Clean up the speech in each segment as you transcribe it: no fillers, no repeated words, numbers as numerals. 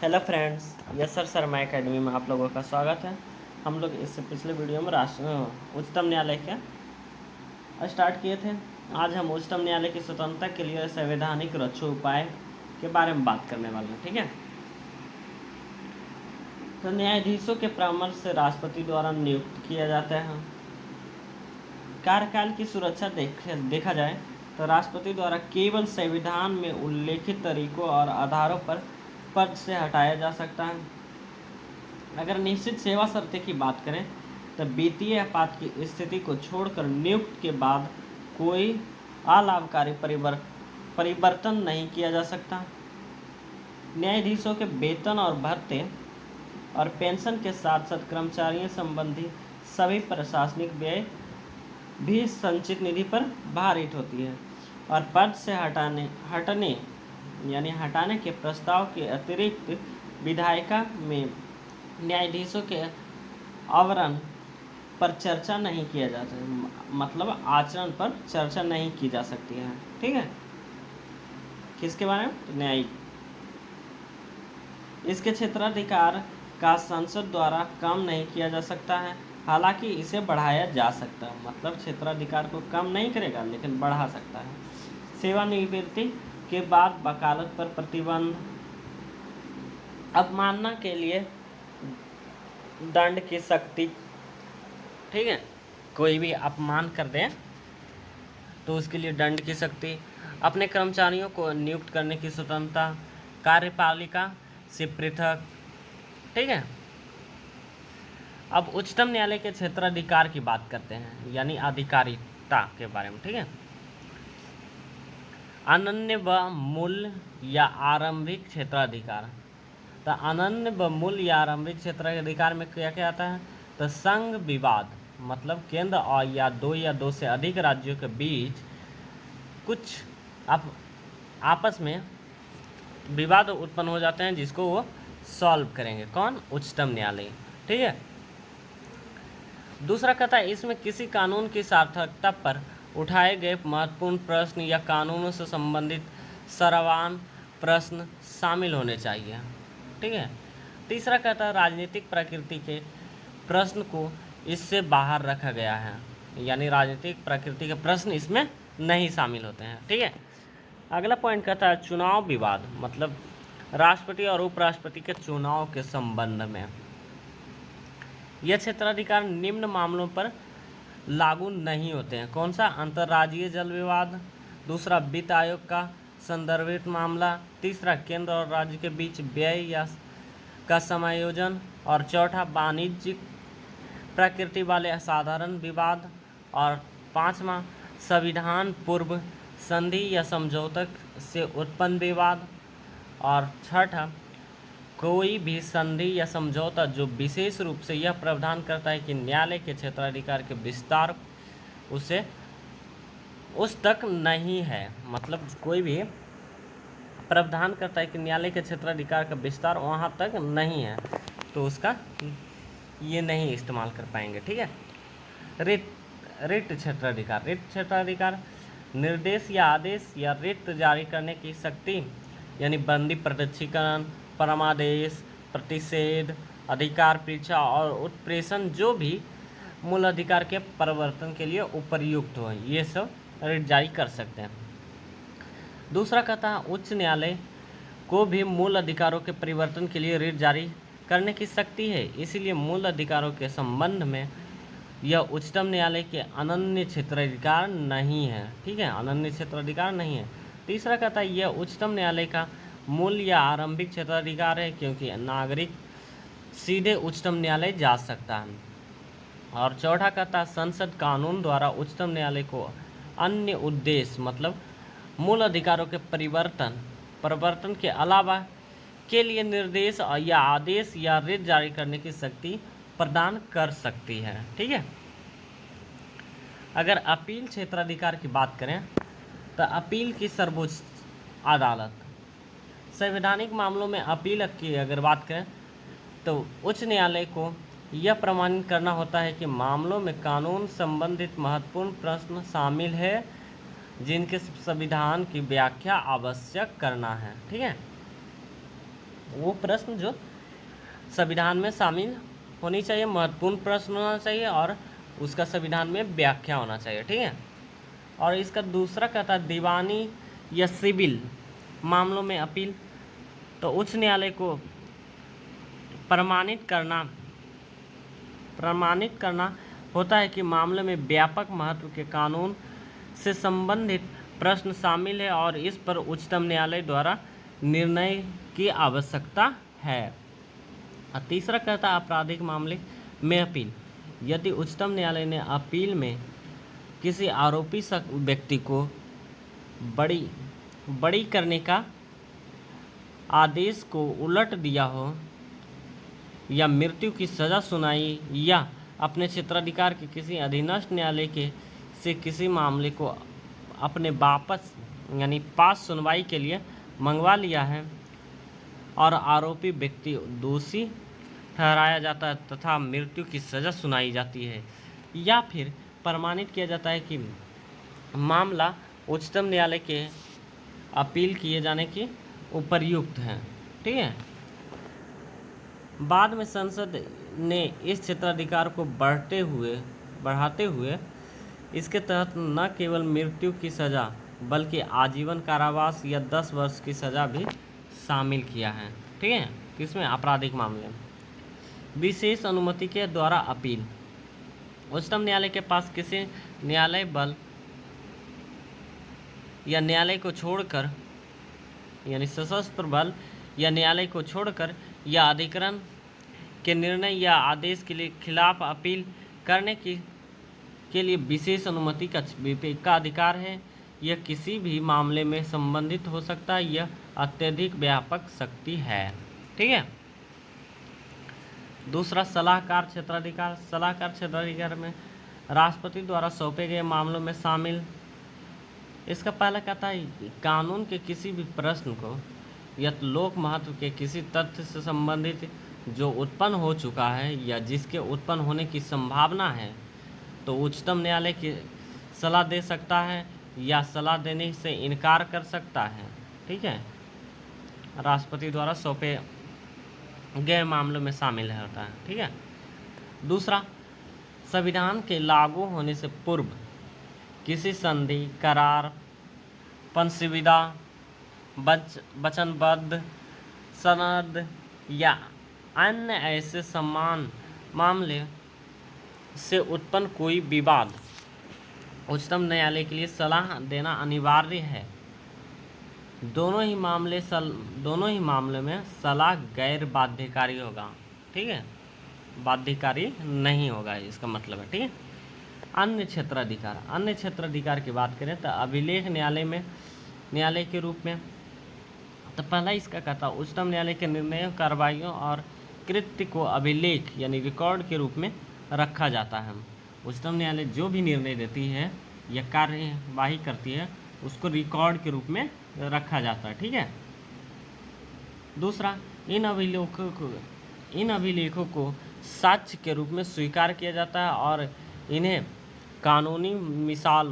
Hello friends, yes sir Sharma academy में आप लोगों का स्वागत है। हम लोग इससे पिछले वीडियो में उच्चतम न्यायालय का स्टार्ट किए थे। आज हम उच्चतम न्यायालय की स्वतंत्रता के लिए संवैधानिक रक्षा उपाय के बारे में बात करने वाले हैं। ठीक है, तो न्यायाधीशों के परामर्श से राष्ट्रपति द्वारा नियुक्त किया जाता है। कार्यकाल की सुरक्षा देखा जाए तो राष्ट्रपति द्वारा केवल संविधान में उल्लेखित तरीकों और आधारों पर पद से हटाया जा सकता है। अगर निश्चित सेवा शर्तें की बात करें तो वित्तीय आपात की स्थिति को छोड़कर नियुक्ति के बाद कोई अलाभकारी परिवर्तन नहीं किया जा सकता। न्यायाधीशों के वेतन और भत्ते और पेंशन के साथ साथ कर्मचारियों संबंधी सभी प्रशासनिक व्यय भी संचित निधि पर भारित होती है और पद से हटाने के प्रस्ताव के अतिरिक्त विधायिका में न्यायाधीशों के आवरण पर चर्चा नहीं किया जाता है, मतलब आचरण पर चर्चा नहीं की जा सकती है। ठीक है, किसके बारे में? तो न्यायिक। इसके क्षेत्राधिकार का संसद द्वारा कम नहीं किया जा सकता है, हालांकि इसे बढ़ाया जा सकता है। मतलब क्षेत्राधिकार को कम नहीं करेगा लेकिन बढ़ा सकता है। सेवानिवृत्ति के बाद वकालत पर प्रतिबंध, अवमानना के लिए दंड की सख्ती। ठीक है, कोई भी अपमान कर दे तो उसके लिए दंड की सख्ती। अपने कर्मचारियों को नियुक्त करने की स्वतंत्रता, कार्यपालिका से पृथक। ठीक है, अब उच्चतम न्यायालय के क्षेत्राधिकार की बात करते हैं, यानी अधिकारिता के बारे में। ठीक है, अनन्य व मूल या आरंभिक क्षेत्राधिकार। तो अनन्य व मूल या आरंभिक क्षेत्राधिकार में क्या क्या आता है? तो संघ विवाद, मतलब केंद्र और या दो से अधिक राज्यों के बीच कुछ आपस में विवाद उत्पन्न हो जाते हैं जिसको वो सॉल्व करेंगे। कौन? उच्चतम न्यायालय। ठीक है, दूसरा कहता है इसमें किसी कानून की सार्थकता पर उठाए गए महत्वपूर्ण प्रश्न या कानूनों से संबंधित सरवान प्रश्न शामिल होने चाहिए। ठीक है, तीसरा कहता है राजनीतिक प्रकृति के प्रश्न को इससे बाहर रखा गया है, यानी राजनीतिक प्रकृति के प्रश्न इसमें नहीं शामिल होते हैं। ठीक है, अगला पॉइंट कहता है चुनाव विवाद, मतलब राष्ट्रपति और उपराष्ट्रपति के चुनाव के संबंध में। यह क्षेत्राधिकार निम्न मामलों पर लागू नहीं होते हैं। कौन सा? अंतर्राज्यीय जल विवाद, दूसरा वित्त आयोग का संदर्भित मामला, तीसरा केंद्र और राज्य के बीच व्यय या का समायोजन, और चौथा वाणिज्यिक प्रकृति वाले असाधारण विवाद, और पांचवा संविधान पूर्व संधि या समझौते से उत्पन्न विवाद, और छठा कोई भी संधि या समझौता जो विशेष रूप से यह प्रावधान करता है कि न्यायालय के क्षेत्राधिकार के विस्तार उस तक नहीं है। मतलब कोई भी प्रावधान करता है कि न्यायालय के क्षेत्राधिकार का विस्तार वहाँ तक नहीं है तो उसका ये नहीं इस्तेमाल कर पाएंगे। ठीक है, रिट क्षेत्राधिकार निर्देश या आदेश या रिट जारी करने की शक्ति, यानी बंदी, प्रत्यक्षीकरण, परमादेश, प्रतिषेध, अधिकार परीक्षा और उत्प्रेषण जो भी मूल अधिकार के परिवर्तन के लिए उपयुक्त हो, ये सब रिट जारी कर सकते हैं। दूसरा कहता है उच्च न्यायालय को भी मूल अधिकारों के परिवर्तन के लिए रिट जारी करने की शक्ति है, इसलिए मूल अधिकारों के संबंध में यह उच्चतम न्यायालय के अनन्य क्षेत्राधिकार नहीं है। ठीक है, अनन्य क्षेत्राधिकार नहीं है। तीसरा कहता है यह उच्चतम न्यायालय का मूल या आरंभिक क्षेत्राधिकार है क्योंकि नागरिक सीधे उच्चतम न्यायालय जा सकता है। और चौथा कहता है संसद कानून द्वारा उच्चतम न्यायालय को अन्य उद्देश्य, मतलब मूल अधिकारों के परिवर्तन के अलावा के लिए निर्देश या आदेश या रिट जारी करने की शक्ति प्रदान कर सकती है। ठीक है, अगर अपील क्षेत्राधिकार की बात करें तो अपील की सर्वोच्च अदालत, संवैधानिक मामलों में अपील की अगर बात करें तो उच्च न्यायालय को यह प्रमाणित करना होता है कि मामलों में कानून संबंधित महत्वपूर्ण प्रश्न शामिल है जिनके संविधान की व्याख्या आवश्यक करना है। ठीक है, वो प्रश्न जो संविधान में शामिल होनी चाहिए, महत्वपूर्ण प्रश्न होना चाहिए और उसका संविधान में व्याख्या होना चाहिए, ठीक है। और इसका दूसरा कहता है दीवानी या सिविल मामलों में अपील। तो उच्च न्यायालय को प्रमाणित करना होता है कि मामले में व्यापक महत्व के कानून से संबंधित प्रश्न शामिल है और इस पर उच्चतम न्यायालय द्वारा निर्णय की आवश्यकता है। और तीसरा कहता है आपराधिक मामले में अपील। यदि उच्चतम न्यायालय ने अपील में किसी आरोपी व्यक्ति को बरी करने का आदेश को उलट दिया हो या मृत्यु की सज़ा सुनाई या अपने क्षेत्राधिकार के किसी अधीनस्थ न्यायालय से किसी मामले को अपने वापस यानी पास सुनवाई के लिए मंगवा लिया है और आरोपी व्यक्ति दोषी ठहराया जाता है तथा मृत्यु की सज़ा सुनाई जाती है, या फिर प्रमाणित किया जाता है कि मामला उच्चतम न्यायालय के अपील किए जाने की उपयुक्त है, ठीक है। बाद में संसद ने इस क्षेत्राधिकार को बढ़ाते हुए इसके तहत न केवल मृत्यु की सज़ा बल्कि आजीवन कारावास या 10 वर्ष की सज़ा भी शामिल किया है, ठीक है। किसमें? आपराधिक मामले में। विशेष अनुमति के द्वारा अपील। उच्चतम न्यायालय के पास किसी न्यायालय बल या न्यायालय को छोड़कर यानी सशस्त्र बल या न्यायालय को छोड़कर या अधिकरण के निर्णय या आदेश के लिए खिलाफ अपील करने के लिए विशेष अनुमति का अधिकार है। यह किसी भी मामले में संबंधित हो सकता है। यह अत्यधिक व्यापक शक्ति है, ठीक है। दूसरा सलाहकार क्षेत्राधिकार। सलाहकार क्षेत्राधिकार में राष्ट्रपति द्वारा सौंपे गए मामलों में शामिल। इसका पहला कहता है कानून के किसी भी प्रश्न को या तो लोक महत्व के किसी तथ्य से संबंधित जो उत्पन्न हो चुका है या जिसके उत्पन्न होने की संभावना है तो उच्चतम न्यायालय की सलाह दे सकता है या सलाह देने से इनकार कर सकता है, ठीक है। राष्ट्रपति द्वारा सौंपे गए मामलों में शामिल होता है, ठीक है। दूसरा, संविधान के लागू होने से पूर्व किसी संधि, करार, पंचविधा, वचनबद्ध सनद या अन्य ऐसे समान मामले से उत्पन्न कोई विवाद उच्चतम न्यायालय के लिए सलाह देना अनिवार्य है। दोनों ही मामले में सलाह गैर बाध्यकारी होगा, ठीक है, बाध्यकारी नहीं होगा, इसका मतलब है, ठीक है। अन्य क्षेत्राधिकार की बात करें तो अभिलेख न्यायालय के रूप में तो पहला इसका कहता है उच्चतम न्यायालय के निर्णयों, कार्रवाइयों और कृत्य को अभिलेख यानी रिकॉर्ड के रूप में रखा जाता है। उच्चतम न्यायालय जो भी निर्णय देती है या कार्यवाही करती है उसको रिकॉर्ड के रूप में रखा जाता है, ठीक है। दूसरा, इन अभिलेखों को साक्ष्य के रूप में स्वीकार किया जाता है और इन्हें कानूनी मिसाल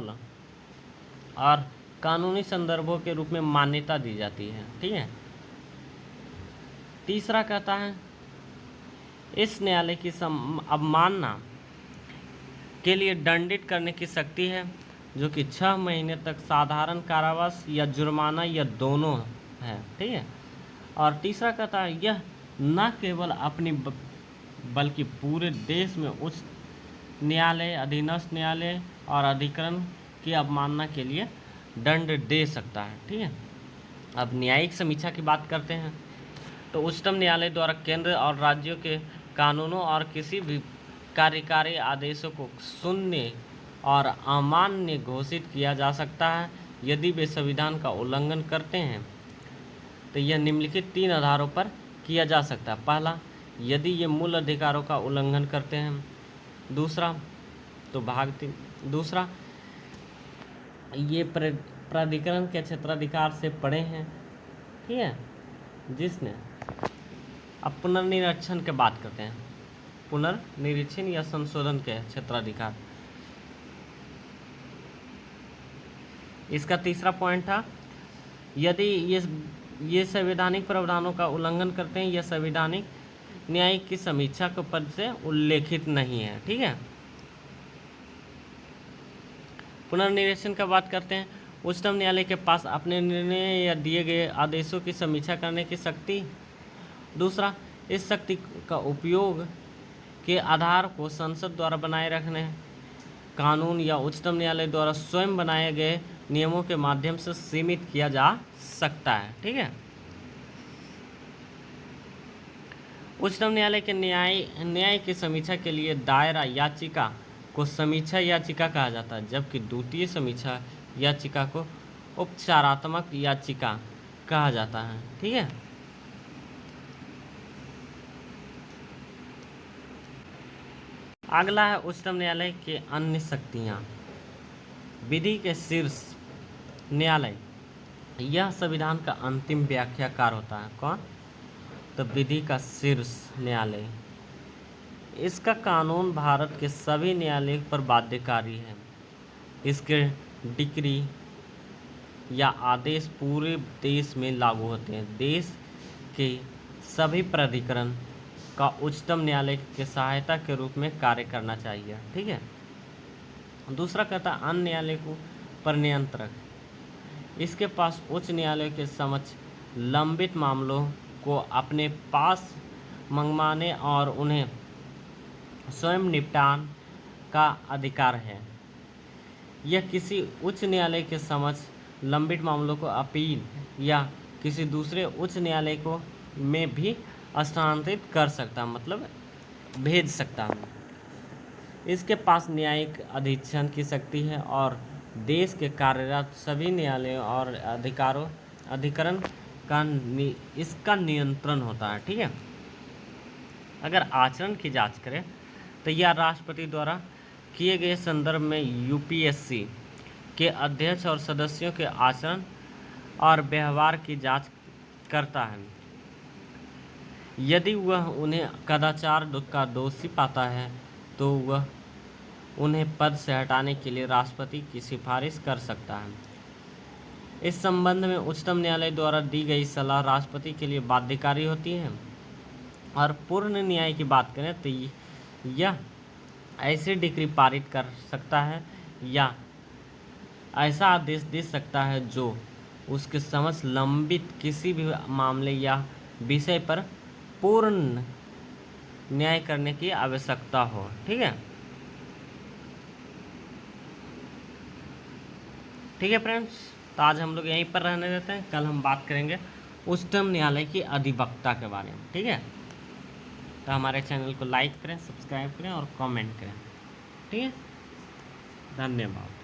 और कानूनी संदर्भों के रूप में मान्यता दी जाती है, ठीक है। तीसरा कहता है इस न्यायालय की अवमानना के लिए दंडित करने की शक्ति है जो कि 6 महीने तक साधारण कारावास या जुर्माना या दोनों है, ठीक है। और तीसरा कहता है यह न केवल अपनी बल्कि पूरे देश में उच्च न्यायालय, अधीनस्थ न्यायालय और अधिकरण की अवमानना के लिए दंड दे सकता है, ठीक है। अब न्यायिक समीक्षा की बात करते हैं तो उच्चतम न्यायालय द्वारा केंद्र और राज्यों के कानूनों और किसी भी कार्यकारी आदेशों को शून्य और अमान्य घोषित किया जा सकता है यदि वे संविधान का उल्लंघन करते हैं। तो यह निम्नलिखित 3 आधारों पर किया जा सकता है। पहला, यदि ये मूल अधिकारों का उल्लंघन करते हैं। दूसरा, तो भाग 3, दूसरा ये प्राधिकरण के क्षेत्राधिकार से पड़े हैं, ठीक है, जिसने अब पुनर्निरीक्षण की बात करते हैं, पुनर्निरीक्षण या संशोधन के क्षेत्राधिकार। इसका तीसरा पॉइंट था यदि ये ये संवैधानिक प्रावधानों का उल्लंघन करते हैं या संवैधानिक न्यायिक की समीक्षा के पद से उल्लेखित नहीं है। ठीक है, पुनर्निरीक्षण का बात करते हैं। उच्चतम न्यायालय के पास अपने निर्णय या दिए गए आदेशों की समीक्षा करने की शक्ति। दूसरा, इस शक्ति का उपयोग के आधार को संसद द्वारा बनाए रखने, कानून या उच्चतम न्यायालय द्वारा स्वयं बनाए गए नियमों के माध्यम से सीमित किया जा सकता है। ठीक है, उच्चतम न्यायालय के न्याय की समीक्षा के लिए दायरा याचिका को समीक्षा याचिका कहा जाता है, जबकि द्वितीय समीक्षा याचिका को उपचारात्मक याचिका कहा जाता है। ठीक है, अगला है उच्चतम न्यायालय के अन्य शक्तियाँ। विधि के शीर्ष न्यायालय, यह संविधान का अंतिम व्याख्याकार होता है। कौन? तो विधि का शीर्ष न्यायालय। इसका कानून भारत के सभी न्यायालयों पर बाध्यकारी है। इसके डिक्री या आदेश पूरे देश में लागू होते हैं। देश के सभी प्राधिकरण का उच्चतम न्यायालय के सहायता के रूप में कार्य करना चाहिए। ठीक है, दूसरा कहता है अन्य न्यायालय को पर नियंत्रक। इसके पास उच्च न्यायालय के समक्ष लंबित मामलों को अपने पास मंगवाने और उन्हें स्वयं निपटान का अधिकार है। यह किसी उच्च न्यायालय के समक्ष लंबित मामलों को अपील या किसी दूसरे उच्च न्यायालय को में भी स्थानांतरित कर सकता, मतलब भेज सकता है। इसके पास न्यायिक अधीक्षण की शक्ति है और देश के कार्यरत सभी न्यायालयों और अधिकरण का इसका नियंत्रण होता है। ठीक है, अगर आचरण की जांच करें तो यह राष्ट्रपति द्वारा किए गए संदर्भ में यूपीएससी के अध्यक्ष और सदस्यों के आचरण और व्यवहार की जांच करता है। यदि वह उन्हें कदाचार का दोषी पाता है तो वह उन्हें पद से हटाने के लिए राष्ट्रपति की सिफारिश कर सकता है। इस संबंध में उच्चतम न्यायालय द्वारा दी गई सलाह राष्ट्रपति के लिए बाध्यकारी होती है। और पूर्ण न्याय की बात करें तो यह ऐसी डिक्री पारित कर सकता है या ऐसा आदेश दे सकता है जो उसके समक्ष लंबित किसी भी मामले या विषय पर पूर्ण न्याय करने की आवश्यकता हो। ठीक है, ठीक है फ्रेंड्स, तो आज हम लोग यहीं पर रहने देते हैं। कल हम बात करेंगे उच्चतम न्यायालय की अधिवक्ता के बारे में। ठीक है, तो हमारे चैनल को लाइक करें, सब्सक्राइब करें और कमेंट करें। ठीक है, धन्यवाद।